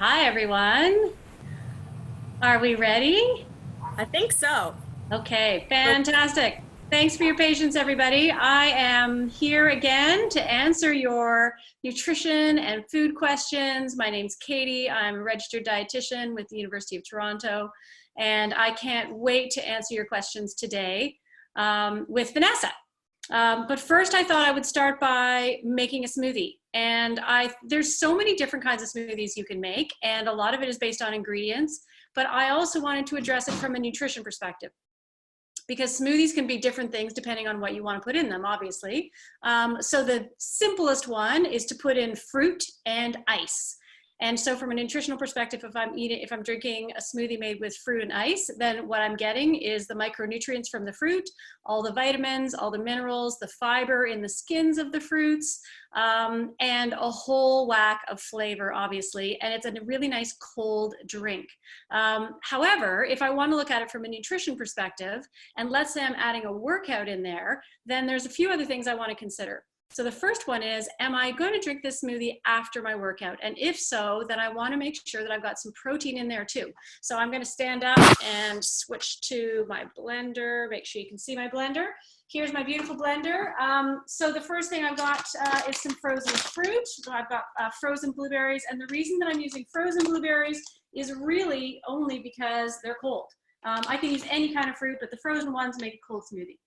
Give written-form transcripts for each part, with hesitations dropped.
Hi, everyone. Are we ready? I think so. Okay, So fantastic. Thanks for your patience, everybody. I am here again to answer your nutrition and food questions. My name's Katie. I'm a registered dietitian with the University of Toronto, and I can't wait to answer your questions today with Vanessa. But first, I thought I would start by making a smoothie. And there's so many different kinds of smoothies you can make, and a lot of it is based on ingredients. But I also wanted to address it from a nutrition perspective, because smoothies can be different things depending on what you want to put in them, obviously. So the simplest one is to put in fruit and ice. And so from a nutritional perspective, if I'm drinking a smoothie made with fruit and ice, then what I'm getting is the micronutrients from the fruit, all the vitamins, all the minerals, the fiber in the skins of the fruits, and a whole whack of flavor, obviously. And it's a really nice cold drink. However, if I want to look at it from a nutrition perspective, and let's say I'm adding a workout in there, then there's a few other things I want to consider. So the first one is, am I going to drink this smoothie after my workout? And if so, then I want to make sure that I've got some protein in there too. So I'm going to stand up and switch to my blender. Make sure you can see my blender. Here's my beautiful blender. So the first thing I've got is some frozen fruit. So I've got frozen blueberries. And the reason that I'm using frozen blueberries is really only because they're cold. I can use any kind of fruit, but the frozen ones make a cold smoothie.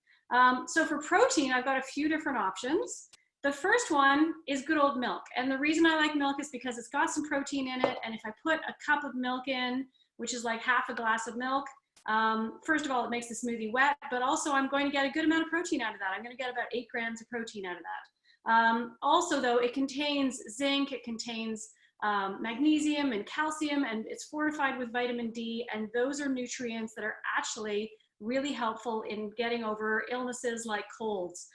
So for protein, I've got a few different options. The first one is good old milk. And the reason I like milk is because it's got some protein in it. And if I put a cup of milk in, which is like half a glass of milk, first of all, it makes the smoothie wet, but also I'm going to get a good amount of protein out of that. I'm going to get about 8 grams of protein out of that. Also, though, it contains zinc, it contains magnesium and calcium, and it's fortified with vitamin D. And those are nutrients that are actually really helpful in getting over illnesses like colds.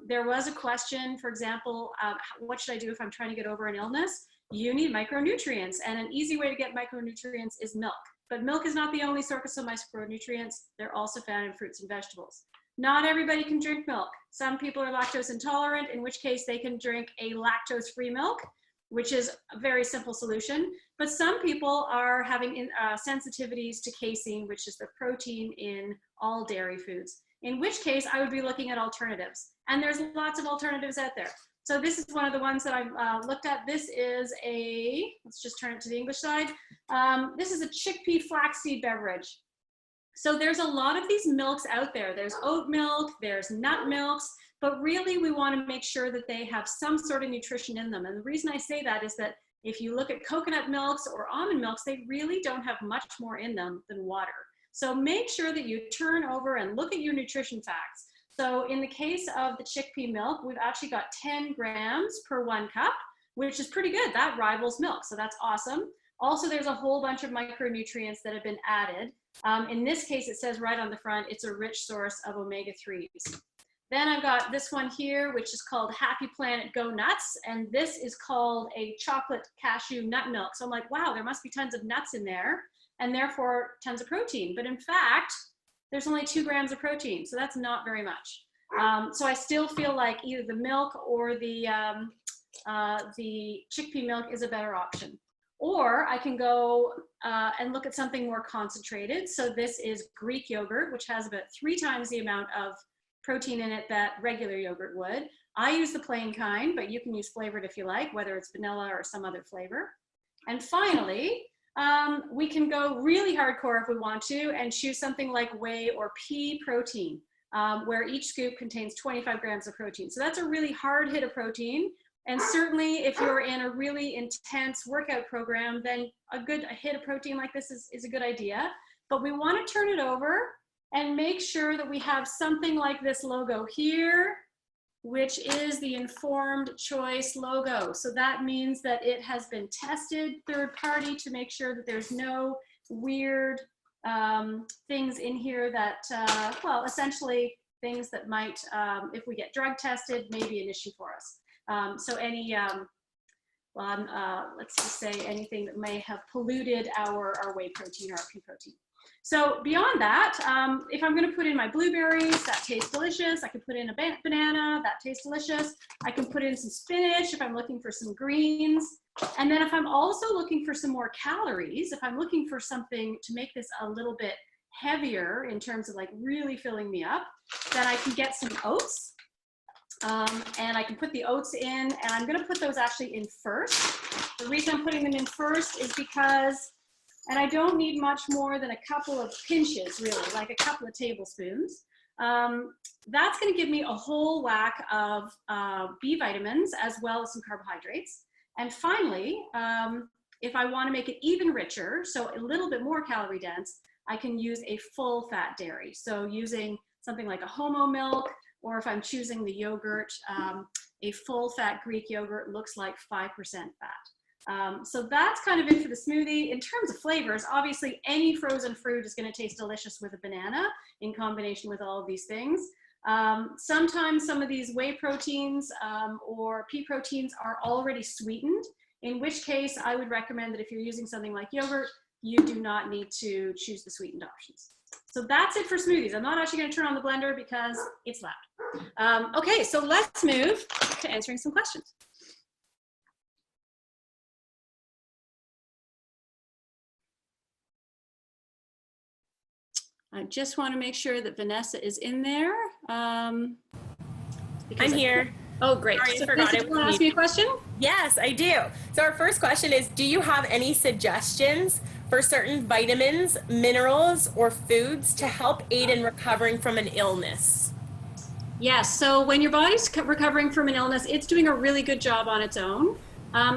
There was a question, for example, what should I do if I'm trying to get over an illness? You need micronutrients, and an easy way to get micronutrients is milk. But milk is not the only source of micronutrients. They're also found in fruits and vegetables. Not everybody can drink milk. Some people are lactose intolerant, in which case they can drink a lactose-free milk, which is a very simple solution. But some people are having sensitivities to casein, which is the protein in all dairy foods, in which case I would be looking at alternatives. And there's lots of alternatives out there. So this is one of the ones that I've looked at. This is let's just turn it to the English side. This is a chickpea flaxseed beverage. So there's a lot of these milks out there. There's oat milk, there's nut milks, but really we want to make sure that they have some sort of nutrition in them. And the reason I say that is that if you look at coconut milks or almond milks, they really don't have much more in them than water. So make sure that you turn over and look at your nutrition facts. So in the case of the chickpea milk, we've actually got 10 grams per 1 cup, which is pretty good. That rivals milk, so that's awesome. Also, there's a whole bunch of micronutrients that have been added. In this case, it says right on the front, it's a rich source of omega-3s. Then I've got this one here, which is called Happy Planet Go Nuts. And this is called a chocolate cashew nut milk. So I'm like, wow, there must be tons of nuts in there and therefore tons of protein. But in fact, there's only 2 grams of protein. So that's not very much. So I still feel like either the milk or the chickpea milk is a better option. Or I can go and look at something more concentrated. So this is Greek yogurt, which has about 3 times the amount of protein in it that regular yogurt would. I use the plain kind, but you can use flavored if you like, whether it's vanilla or some other flavor. And finally, we can go really hardcore if we want to and choose something like whey or pea protein, where each scoop contains 25 grams of protein. So that's a really hard hit of protein. And certainly if you're in a really intense workout program, then a hit of protein like this is a good idea. But we want to turn it over and make sure that we have something like this logo here, which is the Informed Choice logo. So that means that it has been tested third party to make sure that there's no weird things in here that, well, essentially things that might, if we get drug tested, may be an issue for us. So any, let's just say anything that may have polluted our whey protein or our pea protein. So beyond that, if I'm going to put in my blueberries, that tastes delicious. I can put in a banana, that tastes delicious. I can put in some spinach if I'm looking for some greens. And then if I'm also looking for some more calories, if I'm looking for something to make this a little bit heavier in terms of like really filling me up, then I can get some oats. And I can put the oats in, and I'm going to put those actually in first. The reason I'm putting them in first is because, and I don't need much more than a couple of pinches, really, like a couple of tablespoons. That's going to give me a whole whack of B vitamins as well as some carbohydrates. And finally, if I want to make it even richer, so a little bit more calorie dense, I can use a full fat dairy. So using something like a homo milk, or if I'm choosing the yogurt, a full fat Greek yogurt looks like 5% fat. So that's kind of it for the smoothie. In terms of flavors, obviously any frozen fruit is going to taste delicious with a banana in combination with all of these things. Sometimes some of these whey proteins or pea proteins are already sweetened, in which case I would recommend that if you're using something like yogurt, you do not need to choose the sweetened options. So that's it for smoothies. I'm not actually going to turn on the blender because it's loud. Okay, so let's move to answering some questions. I just want to make sure that Vanessa is in there. I'm here. Oh, great. Sorry, so Vanessa, do you want to ask me a question? Yes, I do. So our first question is, do you have any suggestions for certain vitamins, minerals, or foods to help aid in recovering from an illness? Yes, so when your body's recovering from an illness, it's doing a really good job on its own.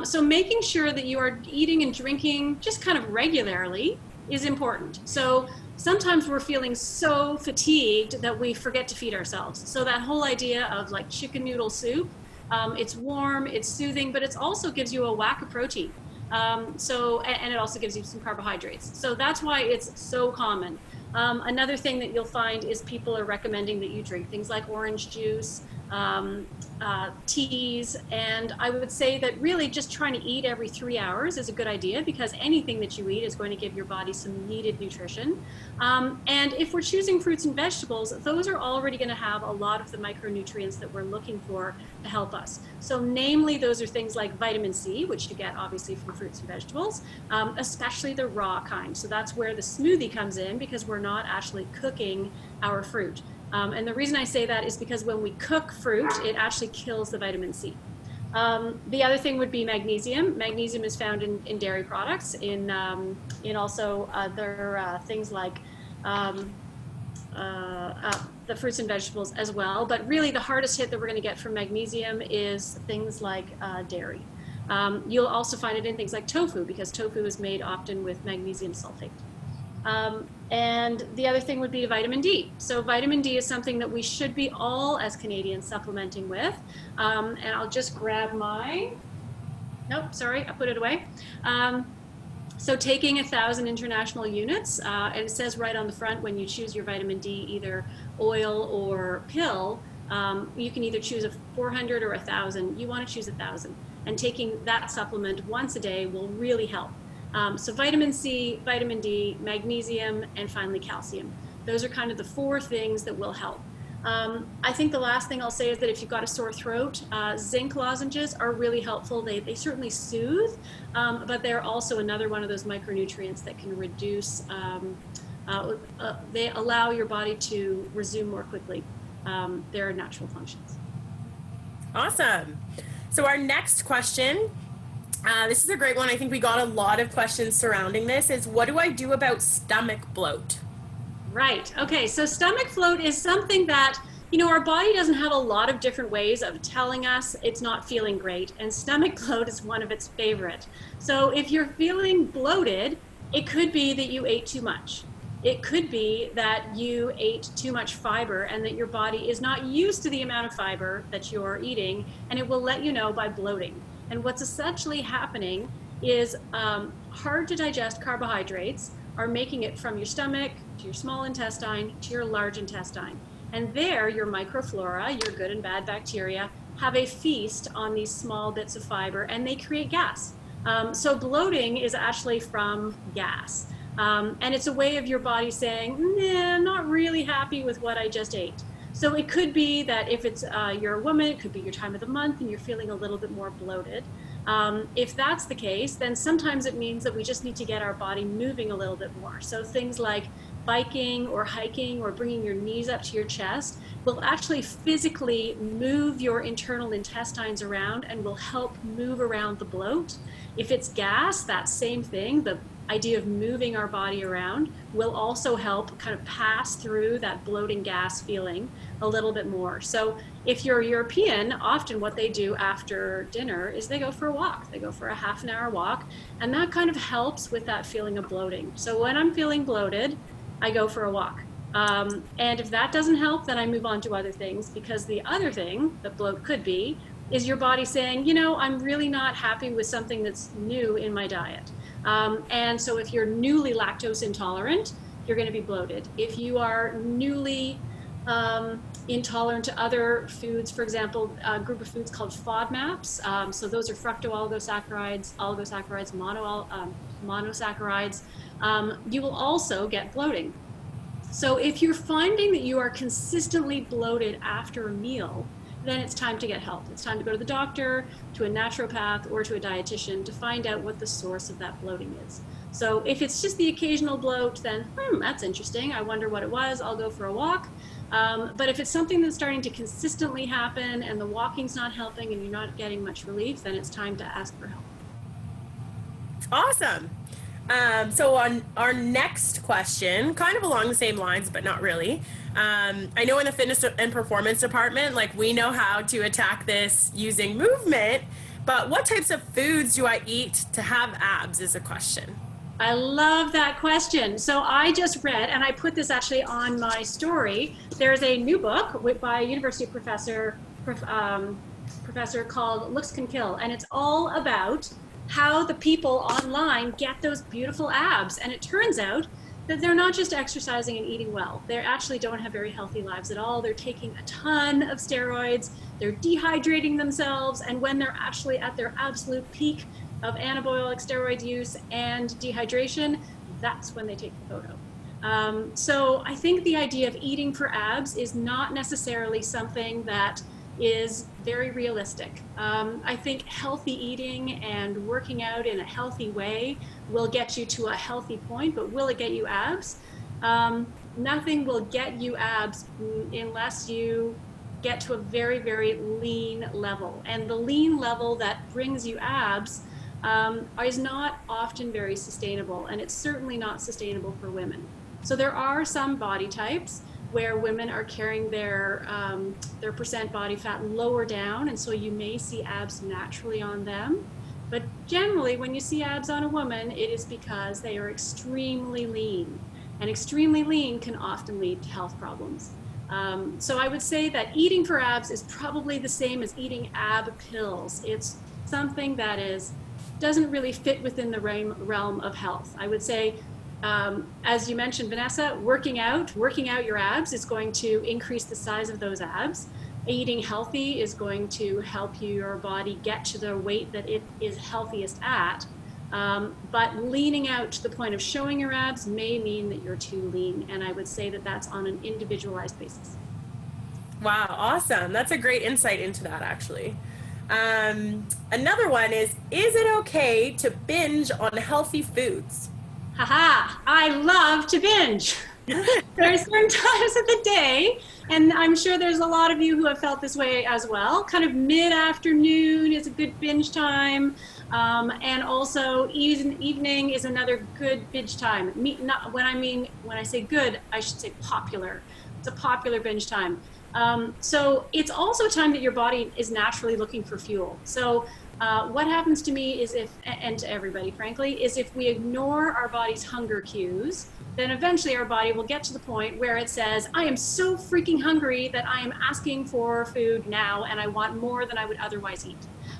So making sure that you are eating and drinking just kind of regularly is important. So sometimes we're feeling so fatigued that we forget to feed ourselves. So that whole idea of like chicken noodle soup, it's warm, it's soothing, but it also gives you a whack of protein. And it also gives you some carbohydrates. So that's why it's so common. Another thing that you'll find is people are recommending that you drink things like orange juice, teas, and I would say that really just trying to eat every 3 hours is a good idea, because anything that you eat is going to give your body some needed nutrition. And if we're choosing fruits and vegetables, those are already going to have a lot of the micronutrients that we're looking for to help us. So namely, those are things like vitamin C, which you get obviously from fruits and vegetables, especially the raw kind. So that's where the smoothie comes in, because we're not actually cooking our fruit. And the reason I say that is because when we cook fruit, it actually kills the vitamin C. The other thing would be magnesium. Magnesium is found in dairy products, in also other things like the fruits and vegetables as well. But really the hardest hit that we're going to get from magnesium is things like dairy. You'll also find it in things like tofu, because tofu is made often with magnesium sulfate. And the other thing would be vitamin D. So vitamin D is something that we should be all, as Canadians, supplementing with. And I'll just grab mine. Nope, sorry, I put it away. So taking 1,000 international units, and it says right on the front when you choose your vitamin D, either oil or pill, you can either choose a 400 or 1,000. You want to choose 1,000. And taking that supplement once a day will really help. So vitamin C, vitamin D, magnesium, and finally calcium. Those are kind of the 4 things that will help. I think the last thing I'll say is that if you've got a sore throat, zinc lozenges are really helpful. They certainly soothe, but they're also another one of those micronutrients that can reduce, they allow your body to resume more quickly their natural functions. Awesome. So our next question, this is a great one. I think we got a lot of questions surrounding this, is what do I do about stomach bloat? Right. Okay. So stomach bloat is something that, our body doesn't have a lot of different ways of telling us it's not feeling great. And stomach bloat is one of its favorite. So if you're feeling bloated, it could be that you ate too much. It could be that you ate too much fiber and that your body is not used to the amount of fiber that you're eating, and it will let you know by bloating. And what's essentially happening is hard to digest carbohydrates are making it from your stomach to your small intestine to your large intestine. And there, your microflora, your good and bad bacteria, have a feast on these small bits of fiber, and they create gas. So bloating is actually from gas. And it's a way of your body saying, nah, I'm not really happy with what I just ate. So it could be that if it's you're a woman, it could be your time of the month and you're feeling a little bit more bloated. If that's the case, then sometimes it means that we just need to get our body moving a little bit more. So things like biking or hiking or bringing your knees up to your chest will actually physically move your internal intestines around and will help move around the bloat. If it's gas, that same thing, the idea of moving our body around will also help kind of pass through that bloating gas feeling a little bit more. So if you're European, often what they do after dinner is they go for a walk. They go for a half an hour walk, and that kind of helps with that feeling of bloating. So when I'm feeling bloated, I go for a walk. And if that doesn't help, then I move on to other things, because the other thing that bloat could be is your body saying, you know, I'm really not happy with something that's new in my diet. And so if you're newly lactose intolerant, you're going to be bloated. If you are newly intolerant to other foods, for example, a group of foods called FODMAPs, so those are fructooligosaccharides, oligosaccharides, monosaccharides, you will also get bloating. So if you're finding that you are consistently bloated after a meal, then it's time to get help. It's time to go to the doctor, to a naturopath, or to a dietitian to find out what the source of that bloating is. So if it's just the occasional bloat, then that's interesting. I wonder what it was. I'll go for a walk. But if it's something that's starting to consistently happen and the walking's not helping and you're not getting much relief, then it's time to ask for help. Awesome. So on our next question, kind of along the same lines, but not really. I know in the fitness and performance department, like, we know how to attack this using movement, but what types of foods do I eat to have abs is a question. I love that question. So I just read, and I put this actually on my story, there's a new book by a university professor called Looks Can Kill, and it's all about how the people online get those beautiful abs. And it turns out that they're not just exercising and eating well. They actually don't have very healthy lives at all. They're taking a ton of steroids, they're dehydrating themselves, and when they're actually at their absolute peak of anabolic steroid use and dehydration, that's when they take the photo. So I think the idea of eating for abs is not necessarily something that is very realistic. I think healthy eating and working out in a healthy way will get you to a healthy point, but will it get you abs? Nothing will get you abs unless you get to a very, very lean level. And the lean level that brings you abs is not often very sustainable, and it's certainly not sustainable for women. So there are some body types where women are carrying their percent body fat lower down, and so you may see abs naturally on them. But generally, when you see abs on a woman, it is because they are extremely lean, and extremely lean can often lead to health problems. So I would say that eating for abs is probably the same as eating ab pills. It's something that doesn't really fit within the realm of health. I would say, as you mentioned, Vanessa, working out your abs is going to increase the size of those abs. Eating healthy is going to help your body get to the weight that it is healthiest at. But leaning out to the point of showing your abs may mean that you're too lean. And I would say that that's on an individualized basis. Wow, awesome. That's a great insight into that, actually. Another one is it okay to binge on healthy foods? Haha, I love to binge. There are certain times of the day, and I'm sure there's a lot of you who have felt this way as well. Kind of mid-afternoon is a good binge time, and also evening is another good binge time. When I say good, I should say popular. It's a popular binge time. So it's also a time that your body is naturally looking for fuel. So what happens to me is and to everybody, frankly, is if we ignore our body's hunger cues, then eventually our body will get to the point where it says, I am so freaking hungry that I am asking for food now, and I want more than I would otherwise eat.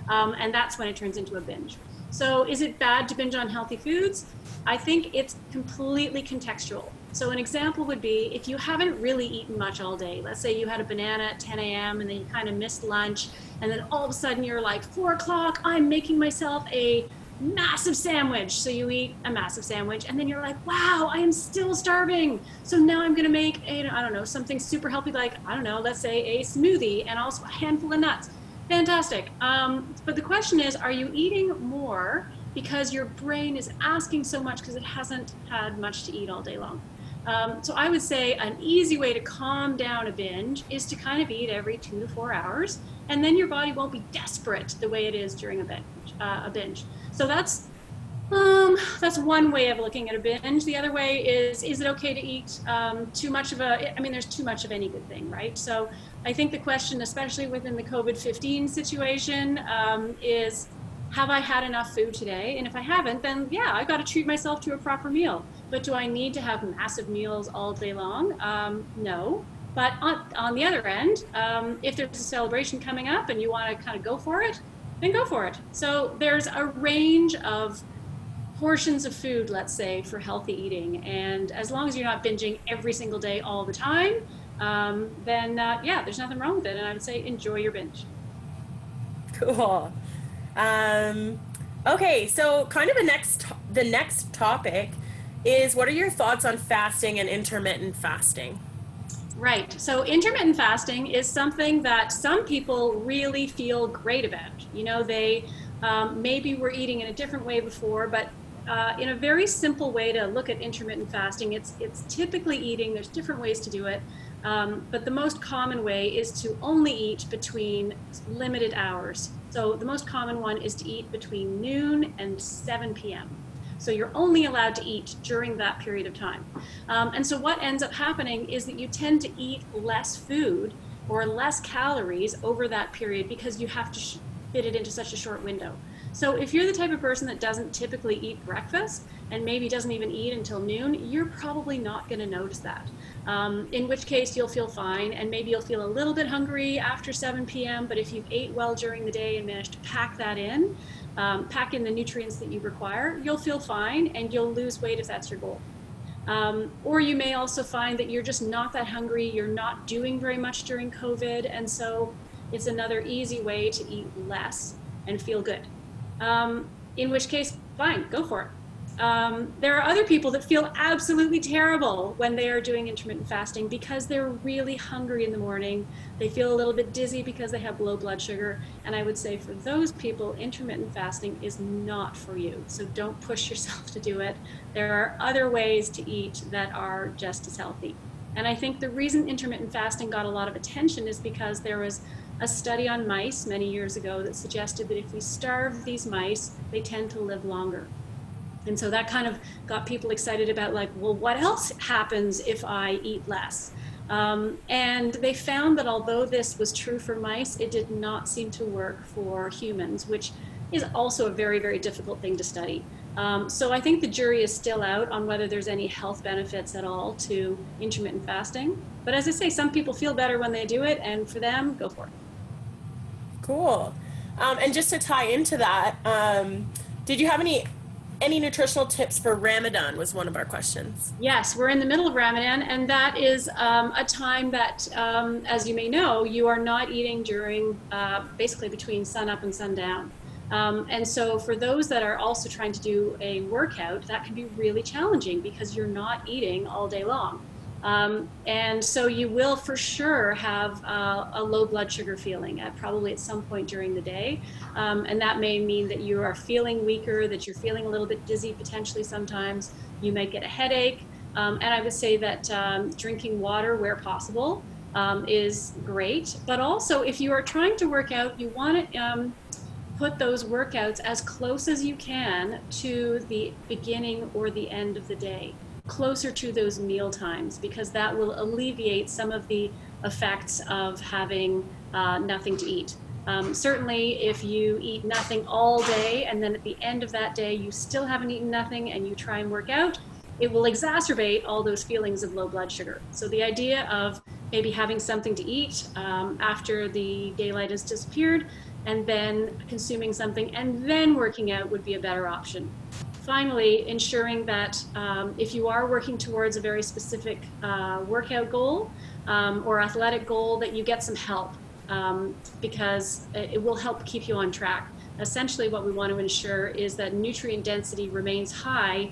And that's when it turns into a binge. So is it bad to binge on healthy foods? I think it's completely contextual. So an example would be if you haven't really eaten much all day. Let's say you had a banana at 10 a.m. and then you kind of missed lunch, and then all of a sudden you're like, 4 o'clock, I'm making myself a massive sandwich. So you eat a massive sandwich and then you're like, wow, I am still starving. So now I'm going to make I don't know, something super healthy, like, I don't know, let's say a smoothie and also a handful of nuts. Fantastic. But the question is, are you eating more because your brain is asking so much because it hasn't had much to eat all day long? So I would say an easy way to calm down a binge is to kind of eat every 2 to 4 hours, and then your body won't be desperate the way it is during a binge. So that's one way of looking at a binge. The other way is it okay to eat too much of there's too much of any good thing, right? So I think the question, especially within the COVID-15 situation, is, have I had enough food today? And if I haven't, then yeah, I got to treat myself to a proper meal. But do I need to have massive meals all day long? No. But on the other end, if there's a celebration coming up and you want to kind of go for it, then go for it. So there's a range of portions of food, let's say, for healthy eating. And as long as you're not binging every single day all the time, then yeah, there's nothing wrong with it. And I would say enjoy your binge. Cool. Okay, so kind of the next topic is, what are your thoughts on fasting and intermittent fasting? Right. So intermittent fasting is something that some people really feel great about. You know, they maybe were eating in a different way before, but in a very simple way to look at intermittent fasting, it's typically eating. There's different ways to do it, but the most common way is to only eat between limited hours. So the most common one is to eat between noon and 7 p.m. So you're only allowed to eat during that period of time. And so what ends up happening is that you tend to eat less food or less calories over that period because you have to fit it into such a short window. So if you're the type of person that doesn't typically eat breakfast and maybe doesn't even eat until noon, you're probably not going to notice that. In which case you'll feel fine, and maybe you'll feel a little bit hungry after 7 p.m. But if you ate well during the day and managed to pack that in, pack in the nutrients that you require, you'll feel fine and you'll lose weight if that's your goal. Or you may also find that you're just not that hungry, you're not doing very much during COVID, and so it's another easy way to eat less and feel good. In which case, fine, go for it. There are other people that feel absolutely terrible when they are doing intermittent fasting because they're really hungry in the morning. They feel a little bit dizzy because they have low blood sugar. And I would say for those people, intermittent fasting is not for you. So don't push yourself to do it. There are other ways to eat that are just as healthy. And I think the reason intermittent fasting got a lot of attention is because there was a study on mice many years ago that suggested that if we starve these mice, they tend to live longer. And so that kind of got people excited about, like, well, what else happens if I eat less? And they found that although this was true for mice, it did not seem to work for humans, which is also a very, very difficult thing to study. So I think the jury is still out on whether there's any health benefits at all to intermittent fasting. But as I say, some people feel better when they do it, and for them, go for it. Cool. And just to tie into that, did you have any nutritional tips for Ramadan, was one of our questions. Yes, we're in the middle of Ramadan, and that is a time that, as you may know, you are not eating during basically between sunup and sundown. And so for those that are also trying to do a workout, that can be really challenging because you're not eating all day long. And so you will for sure have a low blood sugar feeling probably at some point during the day. And that may mean that you are feeling weaker, that you're feeling a little bit dizzy potentially sometimes. You might get a headache. And I would say that drinking water where possible is great. But also, if you are trying to work out, you want to put those workouts as close as you can to the beginning or the end of the day, closer to those meal times, because that will alleviate some of the effects of having nothing to eat. Certainly, if you eat nothing all day and then at the end of that day you still haven't eaten nothing and you try and work out, it will exacerbate all those feelings of low blood sugar. So the idea of maybe having something to eat after the daylight has disappeared and then consuming something and then working out would be a better option. Finally, ensuring that if you are working towards a very specific workout goal or athletic goal, that you get some help because it will help keep you on track. essentially what we want to ensure is that nutrient density remains high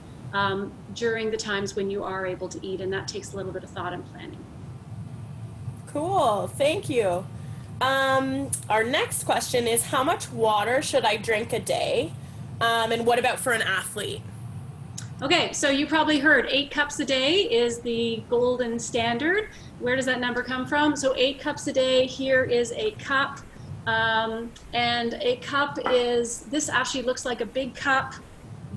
during the times when you are able to eat, and that takes a little bit of thought and planning. Cool, thank you. Our next question is, how much water should I drink a day? And what about for an athlete? Okay, so you probably heard 8 cups a day is the golden standard. Where does that number come from? So 8 cups a day, here is a cup. And a cup is, this actually looks like a big cup.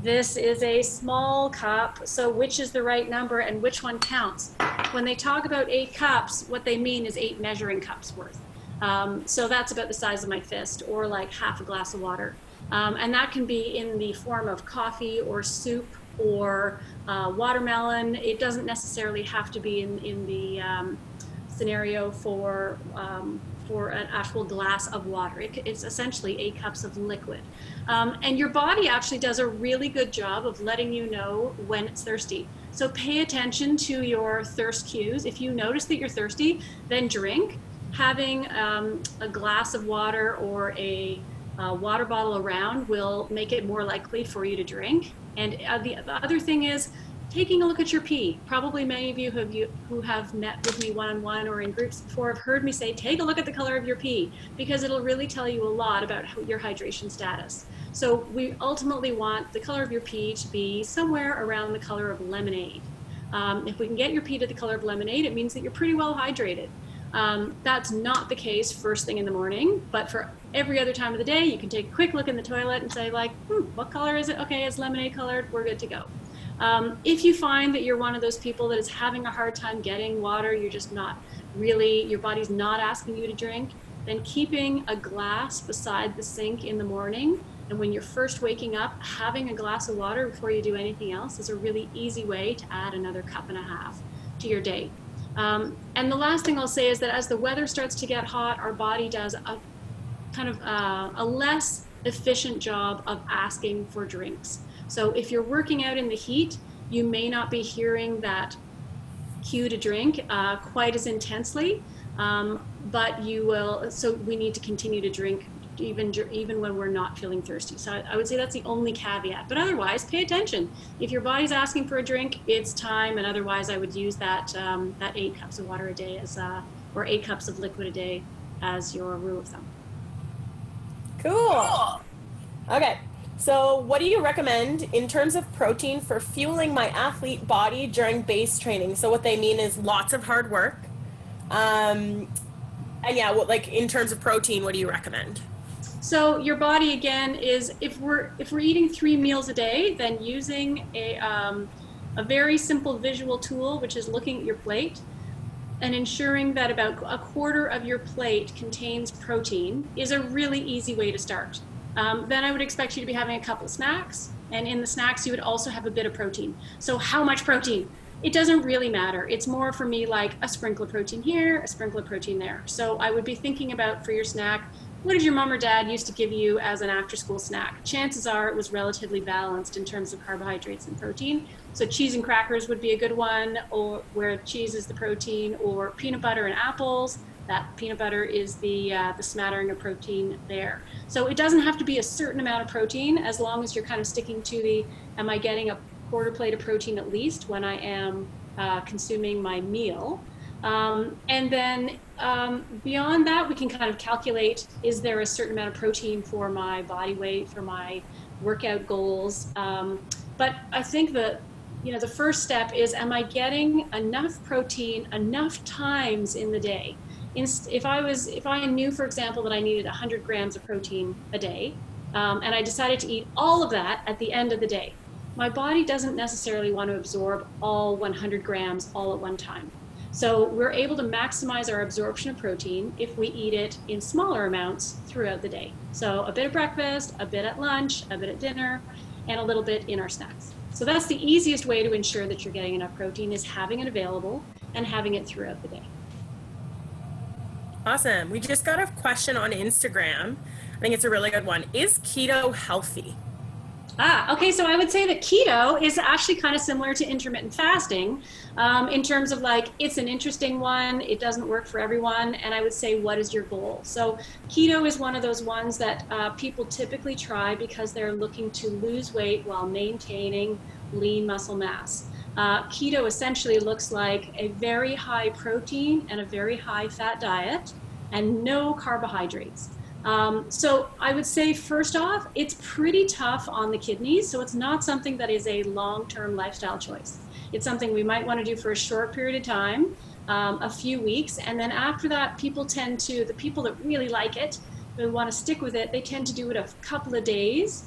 This is a small cup. So which is the right number and which one counts? When they talk about 8 cups, what they mean is 8 measuring cups worth. So that's about the size of my fist, or like half a glass of water. And that can be in the form of coffee or soup or watermelon. It doesn't necessarily have to be in the scenario for an actual glass of water. It's essentially 8 cups of liquid. And your body actually does a really good job of letting you know when it's thirsty. So pay attention to your thirst cues. If you notice that you're thirsty, then drink. Having a glass of water or a water bottle around will make it more likely for you to drink. And the other thing is taking a look at your pee. Probably many of you who have met with me one-on-one or in groups before have heard me say, take a look at the color of your pee, because it'll really tell you a lot about your hydration status. So we ultimately want the color of your pee to be somewhere around the color of lemonade. If we can get your pee to the color of lemonade, it means that you're pretty well hydrated. That's not the case first thing in the morning, but for every other time of the day, you can take a quick look in the toilet and say like, what color is it? Okay, it's lemonade colored, we're good to go. If you find that you're one of those people that is having a hard time getting water, you're just not really, your body's not asking you to drink, then keeping a glass beside the sink in the morning, and when you're first waking up, having a glass of water before you do anything else is a really easy way to add another cup and a half to your day. And the last thing I'll say is that as the weather starts to get hot, our body does a kind of a less efficient job of asking for drinks. So if you're working out in the heat, you may not be hearing that cue to drink quite as intensely, but you will. So we need to continue to drink even when we're not feeling thirsty. So I would say that's the only caveat, but otherwise pay attention. If your body's asking for a drink, it's time, and otherwise I would use that 8 cups of water a day as or 8 cups of liquid a day as your rule of thumb. Cool. Okay, so what do you recommend in terms of protein for fueling my athlete body during base training? So what they mean is lots of hard work. And yeah, like in terms of protein, what do you recommend? So your body, again, is if we're eating 3 meals a day, then using a very simple visual tool, which is looking at your plate and ensuring that about a quarter of your plate contains protein, is a really easy way to start. Then I would expect you to be having a couple of snacks, and in the snacks you would also have a bit of protein. So how much protein? It doesn't really matter. It's more for me like a sprinkle of protein here, a sprinkle of protein there. So I would be thinking about for your snack, what did your mom or dad used to give you as an after-school snack? Chances are it was relatively balanced in terms of carbohydrates and protein. So cheese and crackers would be a good one, or where cheese is the protein, or peanut butter and apples. That peanut butter is the smattering of protein there. So it doesn't have to be a certain amount of protein, as long as you're kind of sticking to the, am I getting a quarter plate of protein at least when I am consuming my meal. And then beyond that, we can kind of calculate, is there a certain amount of protein for my body weight, for my workout goals? But I think the first step is, am I getting enough protein enough times in the day? If I knew, for example, that I needed 100 grams of protein a day, and I decided to eat all of that at the end of the day, my body doesn't necessarily want to absorb all 100 grams all at one time. So we're able to maximize our absorption of protein if we eat it in smaller amounts throughout the day. So a bit at breakfast, a bit at lunch, a bit at dinner, and a little bit in our snacks. So that's the easiest way to ensure that you're getting enough protein, is having it available and having it throughout the day. Awesome. We just got a question on Instagram. I think it's a really good one. Is keto healthy? Okay. So I would say that keto is actually kind of similar to intermittent fasting in terms of like, it's an interesting one. It doesn't work for everyone. And I would say, what is your goal? So keto is one of those ones that people typically try because they're looking to lose weight while maintaining lean muscle mass. Keto essentially looks like a very high protein and a very high fat diet and no carbohydrates. So I would say, first off, it's pretty tough on the kidneys. So it's not something that is a long-term lifestyle choice. It's something we might want to do for a short period of time, a few weeks. And then after that, the people that really like it, who want to stick with it, they tend to do it a couple of days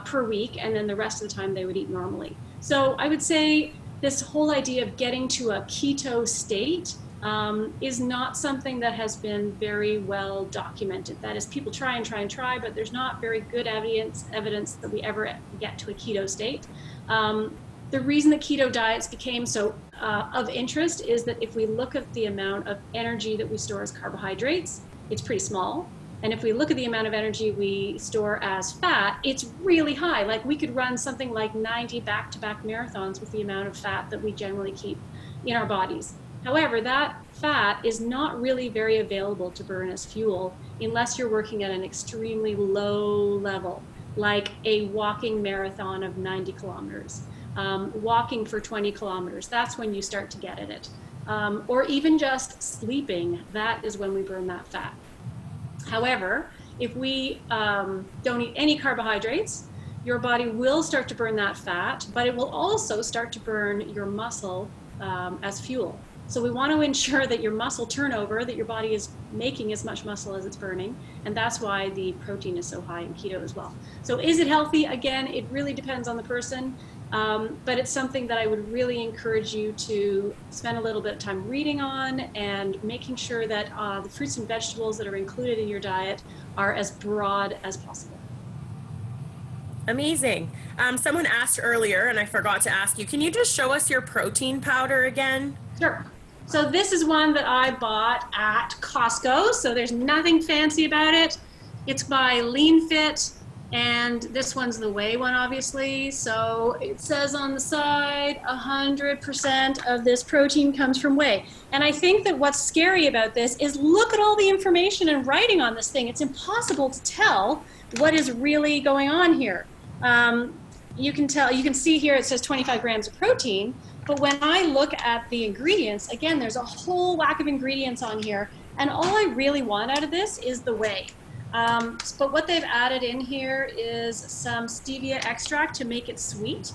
per week. And then the rest of the time they would eat normally. So I would say this whole idea of getting to a keto state is not something that has been very well documented. That is, people try, but there's not very good evidence that we ever get to a keto state. The reason that keto diets became so of interest is that if we look at the amount of energy that we store as carbohydrates, it's pretty small. And if we look at the amount of energy we store as fat, it's really high. Like we could run something like 90 back-to-back marathons with the amount of fat that we generally keep in our bodies. However, that fat is not really very available to burn as fuel unless you're working at an extremely low level, like a walking marathon of 90 kilometers, walking for 20 kilometers. That's when you start to get at it. Or even just sleeping, that is when we burn that fat. However, if we don't eat any carbohydrates, your body will start to burn that fat, but it will also start to burn your muscle as fuel. So we want to ensure that your muscle turnover, that your body is making as much muscle as it's burning, and that's why the protein is so high in keto as well. So is it healthy? Again, it really depends on the person, but it's something that I would really encourage you to spend a little bit of time reading on and making sure that the fruits and vegetables that are included in your diet are as broad as possible. Amazing. Someone asked earlier, and I forgot to ask you, can you just show us your protein powder again? Sure. So this is one that I bought at Costco. So there's nothing fancy about it. It's by Lean Fit, and this one's the whey one, obviously. So it says on the side, 100% of this protein comes from whey. And I think that what's scary about this is look at all the information and writing on this thing. It's impossible to tell what is really going on here. You can see here it says 25 grams of protein. But when I look at the ingredients, again, there's a whole whack of ingredients on here. And all I really want out of this is the whey. But what they've added in here is some stevia extract to make it sweet,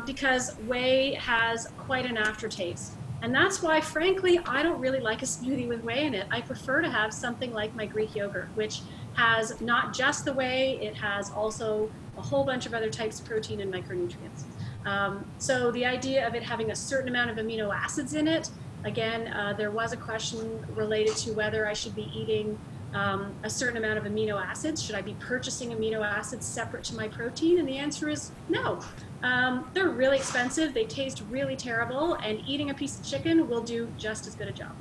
because whey has quite an aftertaste. And that's why, frankly, I don't really like a smoothie with whey in it. I prefer to have something like my Greek yogurt, which has not just the whey, it has also a whole bunch of other types of protein and micronutrients. So the idea of it having a certain amount of amino acids in it, again, there was a question related to whether I should be eating a certain amount of amino acids. Should I be purchasing amino acids separate to my protein? And the answer is no. They're really expensive, they taste really terrible, and eating a piece of chicken will do just as good a job.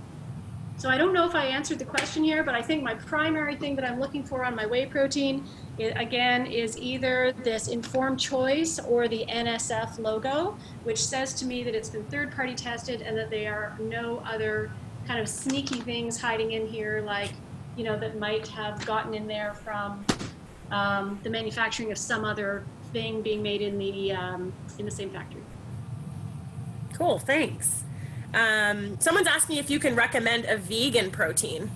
So I don't know if I answered the question here, but I think my primary thing that I'm looking for on my whey protein, again, is either this informed choice or the NSF logo, which says to me that it's been third-party tested and that there are no other kind of sneaky things hiding in here, like, you know, that might have gotten in there from the manufacturing of some other thing being made in the same factory. Cool, thanks. Someone's asking if you can recommend a vegan protein.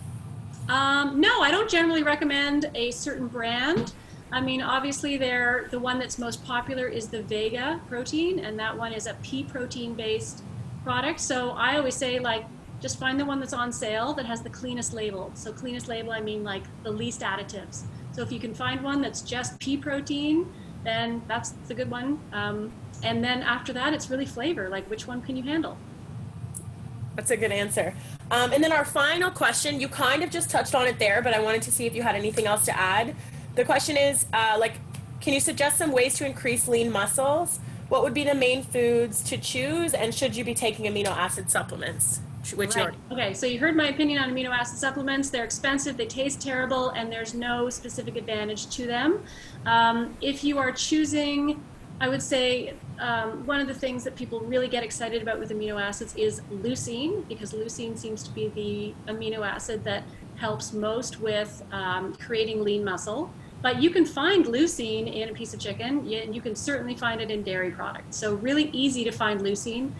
No, I don't generally recommend a certain brand. I mean, obviously the one that's most popular is the Vega protein, and that one is a pea protein based product. So I always say, like, just find the one that's on sale that has the cleanest label. So cleanest label, I mean like the least additives. So if you can find one that's just pea protein, then that's the good one. And then after that, it's really flavor, like which one can you handle? That's a good answer. And then our final question, you kind of just touched on it there, but I wanted to see if you had anything else to add. The question is, can you suggest some ways to increase lean muscles? What would be the main foods to choose, and should you be taking amino acid supplements? which Right. Okay, so you heard my opinion on amino acid supplements. They're expensive, they taste terrible, and there's no specific advantage to them. If you are choosing, I would say one of the things that people really get excited about with amino acids is leucine, because leucine seems to be the amino acid that helps most with creating lean muscle. But you can find leucine in a piece of chicken, and you can certainly find it in dairy products. So really easy to find leucine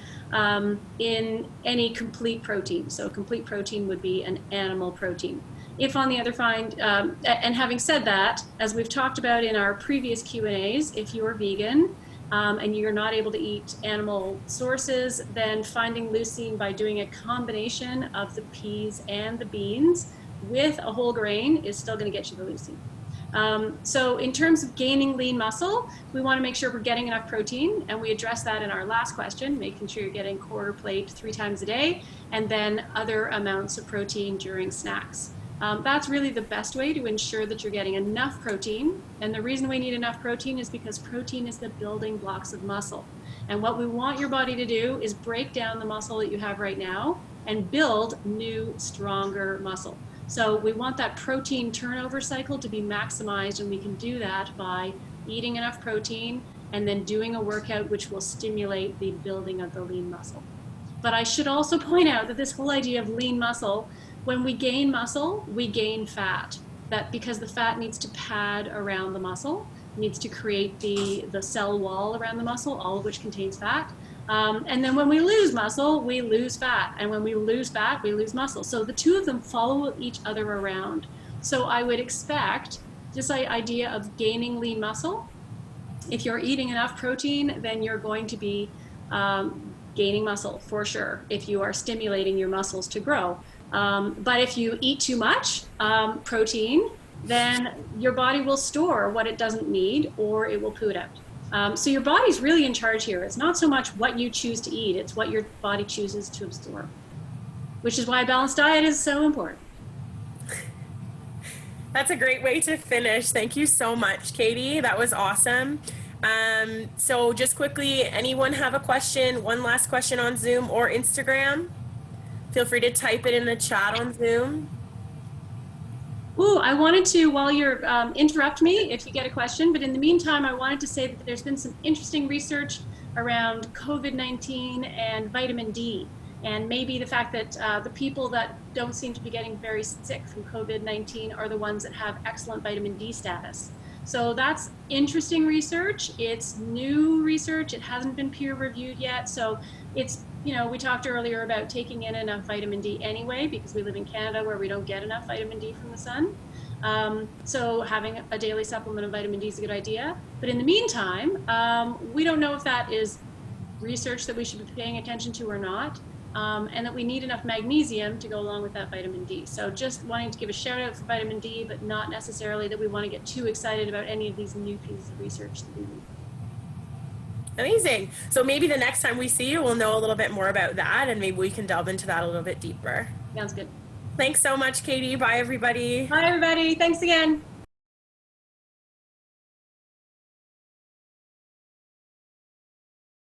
in any complete protein. So complete protein would be an animal protein. If on the other hand, and having said that, as we've talked about in our previous Q&As, if you're vegan and you're not able to eat animal sources, then finding leucine by doing a combination of the peas and the beans with a whole grain is still going to get you the leucine. So in terms of gaining lean muscle, we want to make sure we're getting enough protein, and we addressed that in our last question, making sure you're getting quarter plate 3 times a day, and then other amounts of protein during snacks. That's really the best way to ensure that you're getting enough protein. And the reason we need enough protein is because protein is the building blocks of muscle. And what we want your body to do is break down the muscle that you have right now and build new, stronger muscle. So we want that protein turnover cycle to be maximized, and we can do that by eating enough protein and then doing a workout which will stimulate the building of the lean muscle. But I should also point out that this whole idea of lean muscle, when we gain muscle, we gain fat. That because the fat needs to pad around the muscle, needs to create the cell wall around the muscle, all of which contains fat. And then when we lose muscle, we lose fat. And when we lose fat, we lose muscle. So the two of them follow each other around. So I would expect this idea of gaining lean muscle. If you're eating enough protein, then you're going to be gaining muscle for sure, if you are stimulating your muscles to grow. But if you eat too much protein, then your body will store what it doesn't need, or it will poo it out. So your body's really in charge here. It's not so much what you choose to eat, it's what your body chooses to absorb, which is why a balanced diet is so important. That's a great way to finish. Thank you so much, Katie. That was awesome. So just quickly, anyone have a question, one last question on Zoom or Instagram? Feel free to type it in the chat on Zoom. Ooh, I wanted to, while you're, interrupt me if you get a question, but in the meantime, I wanted to say that there's been some interesting research around COVID-19 and vitamin D, and maybe the fact that the people that don't seem to be getting very sick from COVID-19 are the ones that have excellent vitamin D status. So that's interesting research. It's new research. It hasn't been peer reviewed yet. So it's, you know, we talked earlier about taking in enough vitamin D anyway, because we live in Canada where we don't get enough vitamin D from the sun. So having a daily supplement of vitamin D is a good idea. But in the meantime, we don't know if that is research that we should be paying attention to or not. And that we need enough magnesium to go along with that vitamin D. So just wanting to give a shout out for vitamin D, but not necessarily that we want to get too excited about any of these new pieces of research that we need. Amazing. So maybe the next time we see you, we'll know a little bit more about that, and maybe we can delve into that a little bit deeper. Sounds good. Thanks so much, Katie. Bye, everybody. Bye, everybody. Thanks again.